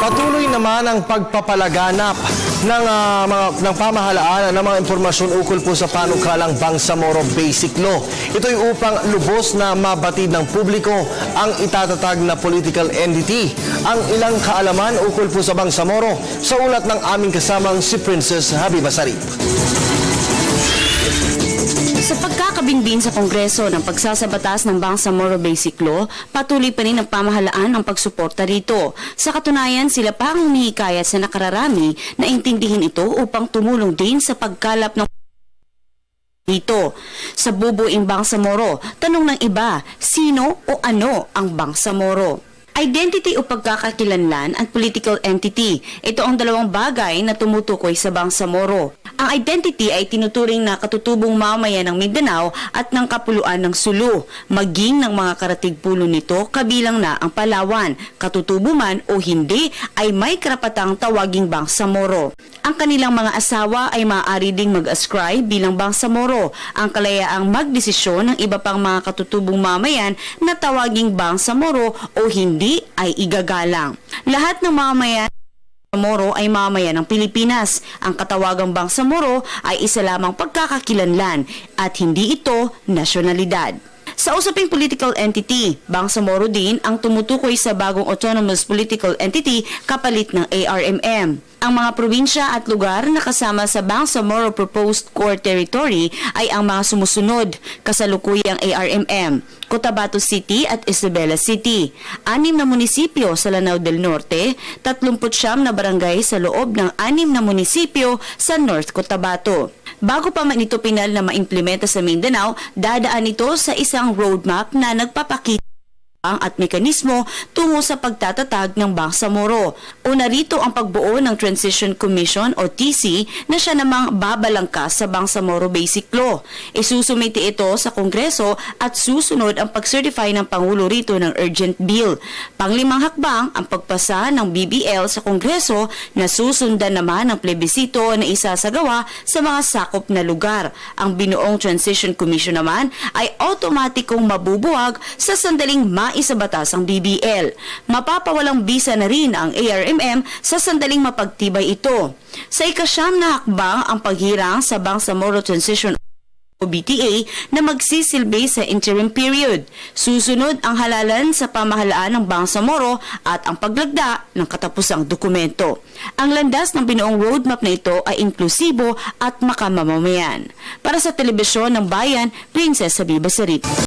Patuloy naman ang pagpapalaganap ng pamahalaan ng mga impormasyon ukol po sa panukalang Bangsamoro Basic Law. Ito'y upang lubos na mabatid ng publiko ang itatatag na political entity. Ang ilang kaalaman ukol po sa Bangsamoro sa ulat ng aming kasamang si Princess Habiba Sarip. Sa pagkakabinbin sa Kongreso ng pagsasabatas ng Bangsamoro Basic Law, patuloy pa rin ang pamahalaan ang pagsuporta rito. Sa katunayan, sila pa ang humihikayat sa nakararami na intindihin ito upang tumulong din sa pagkalap ng dito. Sa bubuing Bangsamoro, tanong ng iba, sino o ano ang Bangsamoro? Identity o pagkakakilanlan at political entity. Ito ang dalawang bagay na tumutukoy sa Bangsamoro. Ang identity ay tinuturing na katutubong mamamayan ng Mindanao at ng kapuluan ng Sulu, maging ng mga karatigpulo nito kabilang na ang Palawan, katutubo man o hindi ay may karapatang tawaging Bangsamoro. Ang kanilang mga asawa ay maaari ding mag-ascribe bilang Bangsamoro. Ang kalayaang magdesisyon ng iba pang mga katutubong mamayan na tawaging Bangsamoro o hindi ay igagalang. Lahat ng mamayan Bangsamoro ay mamayan ng Pilipinas. Ang katawagang Bangsamoro ay isa lamang pagkakakilanlan at hindi ito nasyonalidad. Sa usaping political entity, Bangsamoro din ang tumutukoy sa bagong autonomous political entity kapalit ng ARMM. Ang mga probinsya at lugar na kasama sa Bangsamoro Proposed Core Territory ay ang mga sumusunod, kasalukuyang ARMM, Cotabato City at Isabela City, 6 na munisipyo sa Lanao del Norte, 39 na barangay sa loob ng 6 na munisipyo sa North Cotabato. Bago pa man ito pinal na maimplementa sa Mindanao, dadaan ito sa isang roadmap na nagpapakita at mekanismo tungo sa pagtatatag ng Bangsamoro. Una rito ang pagbuo ng Transition Commission o TC na siya namang babalangkas sa Bangsamoro Basic Law. Isusumite ito sa Kongreso at susunod ang pag-certify ng Pangulo rito ng Urgent Bill. Panglimang hakbang ang pagpasa ng BBL sa Kongreso na susundan naman ng plebisito na isasagawa sa mga sakop na lugar. Ang binuong Transition Commission naman ay automatikong mabubuwag sa sandaling isabatas ang BBL. Mapapawalang bisa na rin ang ARMM sa sandaling mapagtibay ito. Sa ika-9 na hakbang ang paghirang sa Bangsamoro Transition o BTA na magsisilbi sa interim period. Susunod ang halalan sa pamahalaan ng Bangsamoro at ang paglagda ng katapusang dokumento. Ang landas ng binuong roadmap na ito ay inklusibo at makamamamayan. Para sa Telebisyon ng Bayan, Princess Habiba Sarip.